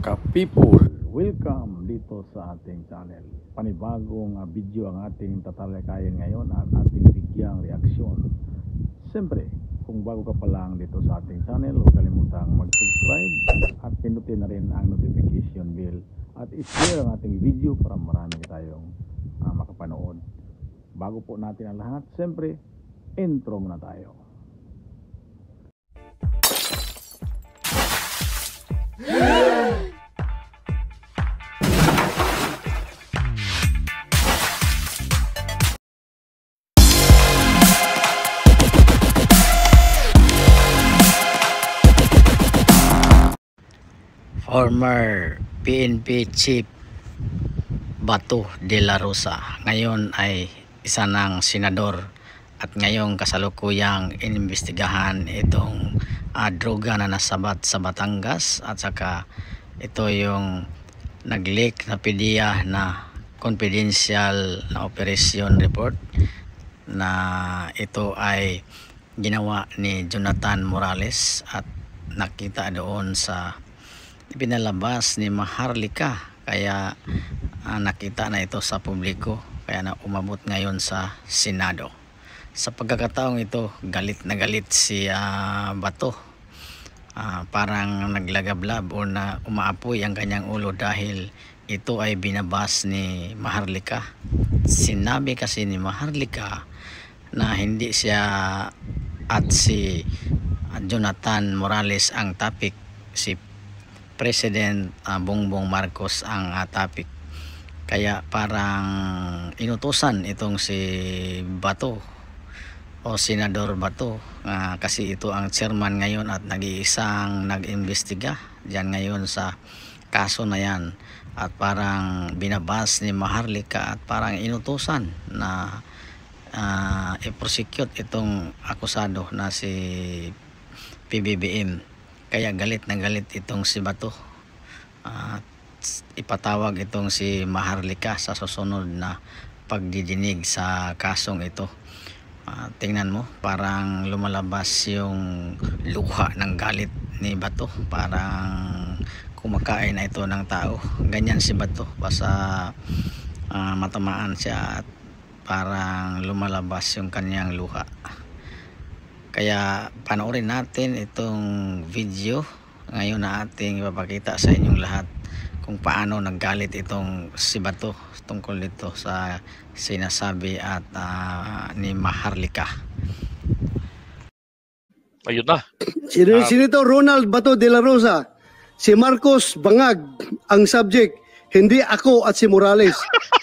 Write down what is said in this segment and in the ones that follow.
Ka-people, welcome dito sa ating channel. Panibagong video ang ating tatalakayin ngayon at ating bigyang reaksyon. Siyempre, kung bago ka pa lang dito sa ating channel, huwag kalimutang mag-subscribe at pinutin na rin ang notification bell at i-share ang ating video para marami tayong makapanood. Bago po natin ang lahat, siyempre, intro muna tayo. Former PNP Chief Bato de la Rosa ngayon ay isa ng senador at ngayong kasalukuyang inimbestigahan itong droga na nasabat sa Batangas at saka ito yung nag-leak na PDEA na confidential na operation report na ito ay ginawa ni Jonathan Morales at nakita doon sa pinalabas ni Maharlika, kaya nakita na ito sa publiko, kaya na umabot ngayon sa Senado. Sa pagkakataong ito, galit na galit si Bato. Parang naglagablab o na umaapoy ang kanyang ulo dahil ito ay binabas ni Maharlika. Sinabi kasi ni Maharlika na hindi siya at si Jonathan Morales ang topic, si President Bongbong Marcos ang topic. Kaya parang inutusan itong si Bato o Senador Bato kasi ito ang chairman ngayon at nag-iisang nag-imbestiga diyan ngayon sa kaso na yan, at parang binabas ni Maharlika at parang inutusan na i-prosecute itong akusado na si PBBM. Kaya galit na galit itong si Bato. Ipatawag itong si Maharlika sa susunod na pagdidinig sa kasong ito. Tingnan mo, parang lumalabas yung luha ng galit ni Bato. Parang kumakain na ito ng tao. Ganyan si Bato, basta matamaan siya at parang lumalabas yung kanyang luha. Kaya panoorin natin itong video ngayon na ating ipapakita sa inyong lahat kung paano naggalit itong si Bato tungkol dito sa sinasabi at ni Maharlika. Ayun na. Senator Ronald Bato de la Rosa, si Marcos bangag ang subject, hindi ako at si Morales.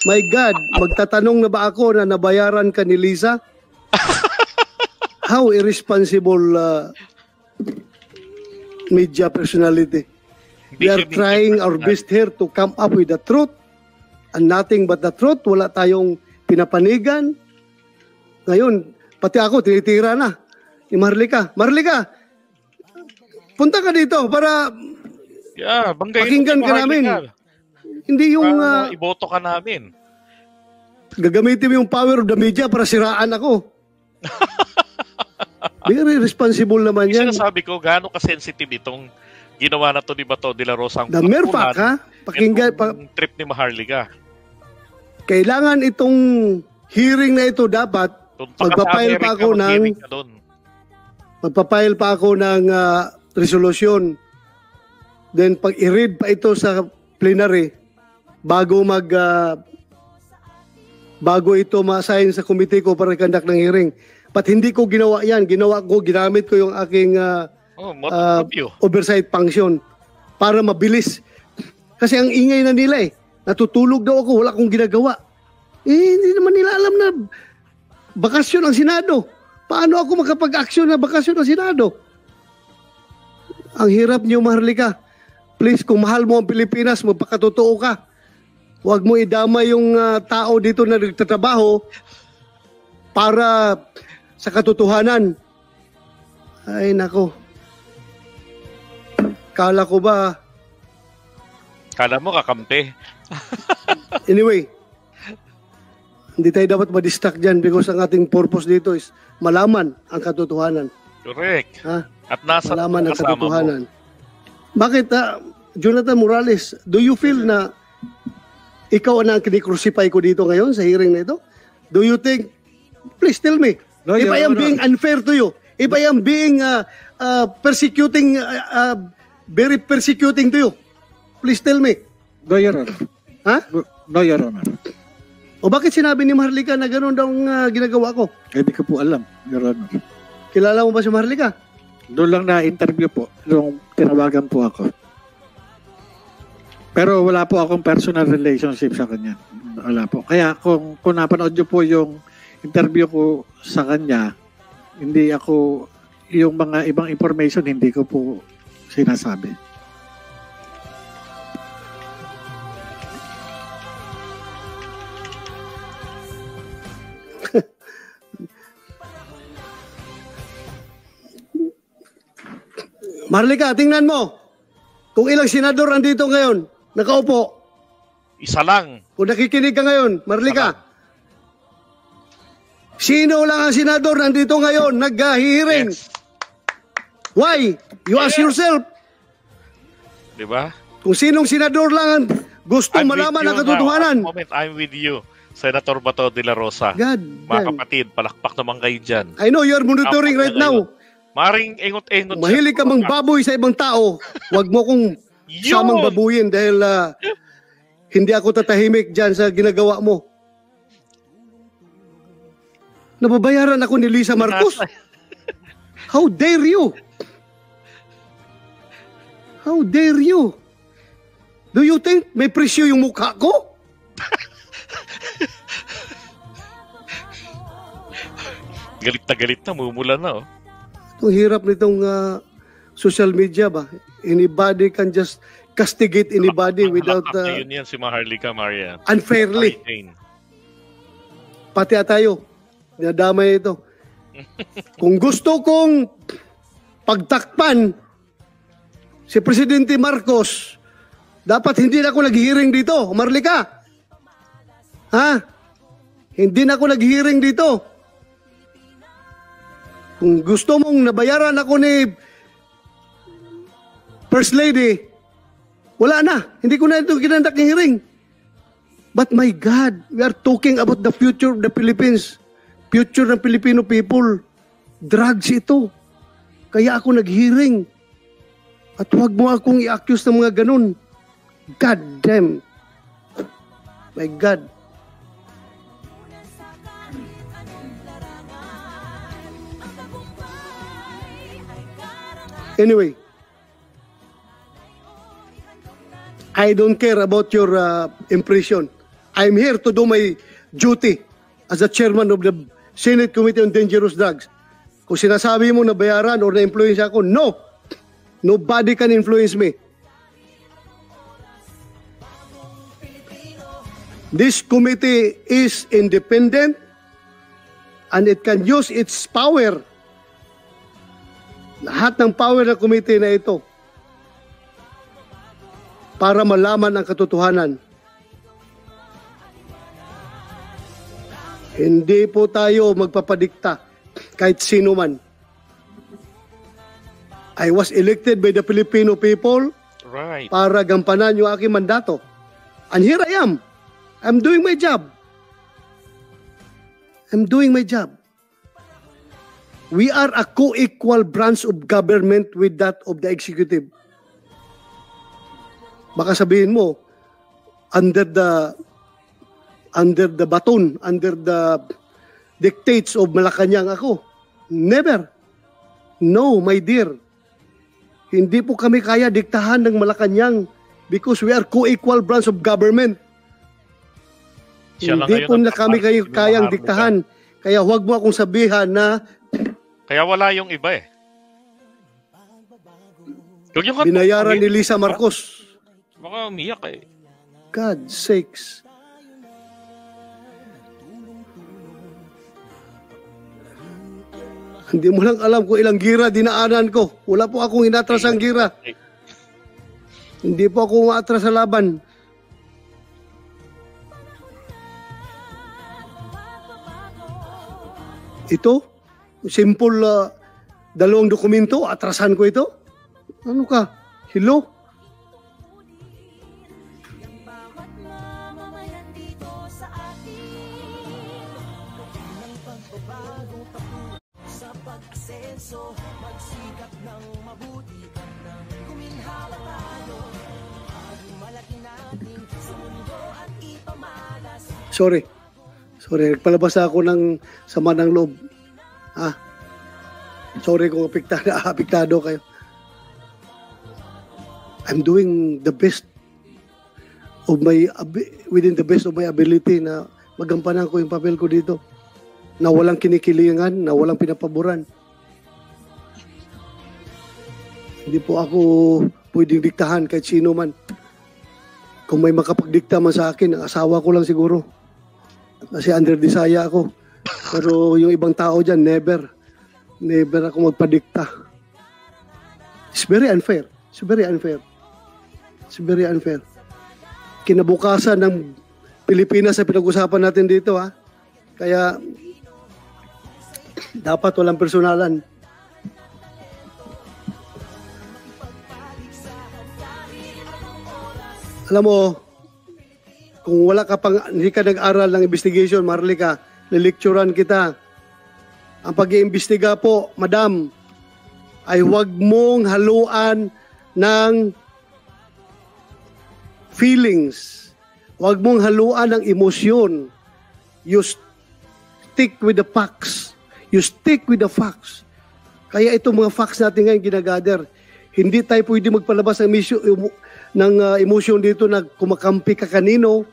My God, magtatanong na ba ako na nabayaran ka ni Lisa? How irresponsible media personality. We are trying our best here to come up with the truth and nothing but the truth. Wala tayong pinapanigan. Ngayon, pati ako tinitira na ni Maharlika. Maharlika, punta ka dito para pakinggan ka namin. Hindi yung iboto ka namin. Gagamitin mo yung power of the media para siraan ako. Very responsible naman yan. Sinasabi ko, gaano ka-sensitive itong ginawa na to ni Bato de la Rosa. The mere fact, ha? Pakinggan, trip ni Maharlika. Kailangan itong hearing na ito dapat, magpapile pa ako ng resolusyon. Then pag i-read pa ito sa plenary, bago ito ma-assign sa committee ko para i-conduct ng hearing. But hindi ko ginawa yan. Ginamit ko yung aking oversight function para mabilis. Kasi ang ingay na nila natutulog daw ako, wala akong ginagawa. Hindi naman nila alam na bakasyon ang Senado. Paano ako makapag-aksyon na bakasyon ang Senado? Ang hirap niyo, Maharlika. Please, kung mahal mo ang Pilipinas, magpakatotoo ka. Huwag mo idama yung tao dito na nagtatrabaho para sa katotohanan. Ay, nako. Kala ko ba? Kala mo kakampi. Anyway, hindi tayo dapat ma-distract dyan because ang ating purpose dito is malaman ang katotohanan. Correct. Ha? At nasa malaman ang katotohanan. Bakit? Jonathan Morales, do you feel na ikaw ang kinikrucify ko dito ngayon sa hearing na ito? Do you think, please tell me, No, if Your I am Honor. being unfair to you, if I am being persecuting, very persecuting to you, please tell me. No, Your Honor. Ha? No, Your Honor. O bakit sinabi ni Maharlika na gano'n daw ang ginagawa ko? Hindi ko po alam, Your Honor. Kilala mo ba si Maharlika? Doon lang na-interview po nung tinawagan po ako. Pero wala po akong personal relationship sa kanya. Wala po. Kaya kung napanood nyo po yung interview ko sa kanya, hindi ako, yung mga ibang information, hindi ko po sinasabi. Maharlika, tingnan mo. Kung ilang senador andito ngayon, nakaupo. Isa lang. Kung nakikinig ka ngayon, Maharlika. Sino lang ang senador nandito ngayon, nag-hearing? Yes. Why? You ask yourself. Di ba? Kung sinong senador lang ang gusto I'm with malaman you ang katotohanan. now. At the moment, I'm with you. Senator Bato de la Rosa. God Mga damn. kapatid, palakpak naman kayo dyan. I know you're monitoring right now. Maring engot-engot siya. Mahilig ka mang baboy sa ibang tao. Huwag mo kong Yun! samang babuyin dahil hindi ako tatahimik dyan sa ginagawa mo. Nababayaran ako ni Lisa Marcos. How dare you? How dare you? Do you think may presyo yung mukha ko? Galit na, mumula na. Oh. Ang hirap nitong social media ba? Anybody can just castigate anybody without Yun yan si Maharlika Marian. unfairly. Jane. Pati tayo, nadamay ito. Kung gusto kong pagtakpan si Presidente Marcos, dapat hindi na ako nag-hearing dito, Marlika. Ha? Hindi na ako nag-hearing dito. Kung gusto mong nabayaran ako ni First Lady, wala na. Hindi ko na ito kinandak ng hearing. But my God, we are talking about the future of the Philippines. Future ng Filipino people. Drugs ito. Kaya ako nag-hearing. At huwag mo akong i-accuse ng mga ganun. God damn. My God. Anyway, I don't care about your impression. I'm here to do my duty as the chairman of the Senate Committee on Dangerous Drugs. Kung sinasabi mo na bayaran or na-influence ako, no! Nobody can influence me. This committee is independent and it can use its power. Lahat ng power ng committee na ito para malaman ang katotohanan. Hindi po tayo magpapadikta kahit sino man. I was elected by the Filipino people Right. para gampanan yung aking mandato. And here I am. I'm doing my job. I'm doing my job. We are a co-equal branch of government with that of the executive. Baka sabihin mo, under the baton, under the dictates of Malacanang ako. Never. No, my dear. Hindi po kami kaya diktahan ng Malacanang because we are co-equal branch of government. Siya lang Hindi ngayon po ang na kami tapat, kayo si kayang Maharlika. diktahan. Kaya huwag mo akong sabihan na Kaya wala yung iba eh. Huwag yung binayaran ni Lisa Marcos. Baka umiyak eh. God sakes. Hindi mo lang alam kung ilang gira dinaanan ko. Wala po akong inatras ang gira. Hindi po ako umaatras sa laban. Ito, simple dalawang dokumento, atrasan ko ito. Ano ka? Hello? Sorry. Nagpalabas ako ng sama ng loob. Sorry kung apektado kayo. I'm doing the best of within the best of my ability na magampanan ko yung papel ko dito. Na walang kinikilingan, na walang pinapaboran. Hindi po ako pwedeng diktahan kahit sino man. Kung may makapagdikta man sa akin, ang asawa ko lang siguro. Kasi under desaya ako. Pero yung ibang tao dyan, never ako magpadikta. It's very unfair. Kinabukasan ng Pilipinas sa pinag-usapan natin dito, Kaya, dapat walang personalan. Alam mo, kung hindi ka nag-aral ng investigation, Marlica, lilecturean kita. Ang pag-iimbestiga po, madam, ay huwag mong haluan ng feelings. Huwag mong haluan ng emosyon. You stick with the facts. Kaya itong mga facts natin ngayon ginagather. Hindi tayo pwede magpalabas ng emosyon dito na kumakampi ka kanino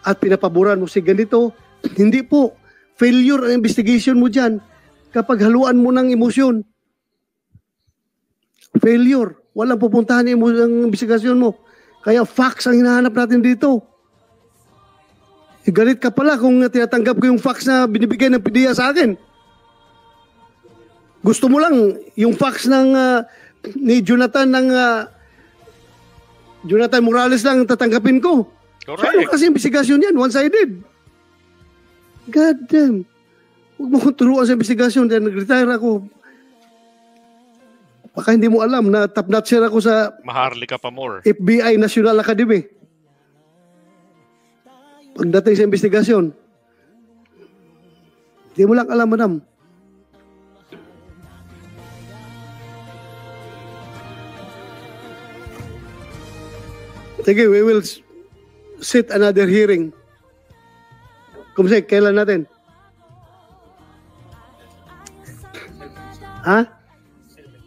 at pinapaboran mo si ganito. Hindi po. Failure ang investigation mo dyan kapag haluan mo ng emosyon. Failure. Walang pupuntahan ang investigasyon mo. Kaya facts ang hinahanap natin dito. Galit ka pala kung tinatanggap ko yung facts na binibigay ng PDEA sa akin. Gusto mo lang yung facts ni Jonathan Jonathan Morales lang tatanggapin ko. Correct. So, ano kasi investigasyon yan? One-sided. God damn. Huwag mo kong turuan sa investigasyon dahil nag-retire ako. Baka hindi mo alam na top notcher ako sa Maharlika pa more. FBI National Academy. Pagdating sa investigasyon, hindi mo lang alam, madam. Sige, we will set another hearing. Kumsek, kailan natin? Ha?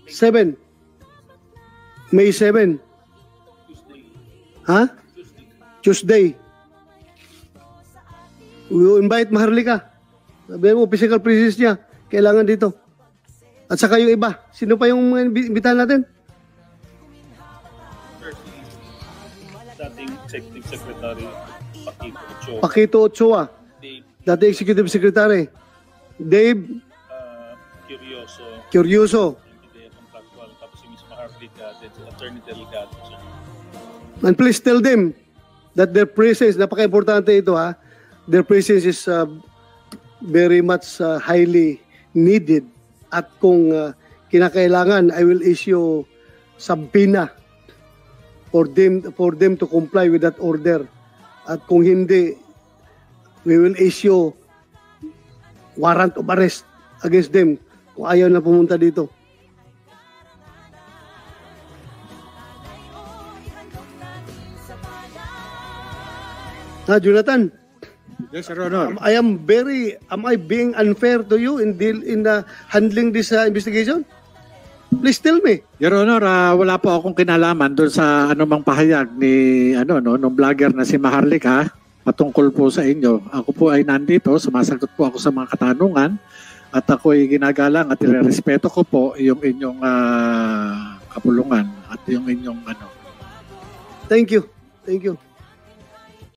7. May 7. Ha? Tuesday. We will invite Maharlika. Sabihin mo, physical presence niya. Kailangan dito. At saka yung iba. Sino pa yung imbitahan natin? Dating Executive Secretary Paquito Ochoa. Paquito Ochoa. Dave Dating Executive Secretary. Dave Curioso. Contractual. Tapos si Ms. Maharlika, then si Attorney Delgado. And please tell them that their presence, napaka-importante ito their presence is very much highly needed. At kung kinakailangan, I will issue subpoena for them to comply with that order. At kung hindi, we will issue warrant of arrest against them kung ayaw na pumunta dito. Jonathan? Yes, Your Honor. Am I being unfair to you in handling this investigation? Please tell me. Your Honor, wala po akong kinalaman doon sa anumang pahayag ni nung vlogger na si Maharlika patungkol po sa inyo. Ako po ay nandito, sumasagot po ako sa mga katanungan at ako ay ginagalang at irerespeto ko po yung inyong kapulungan at yung inyong Thank you.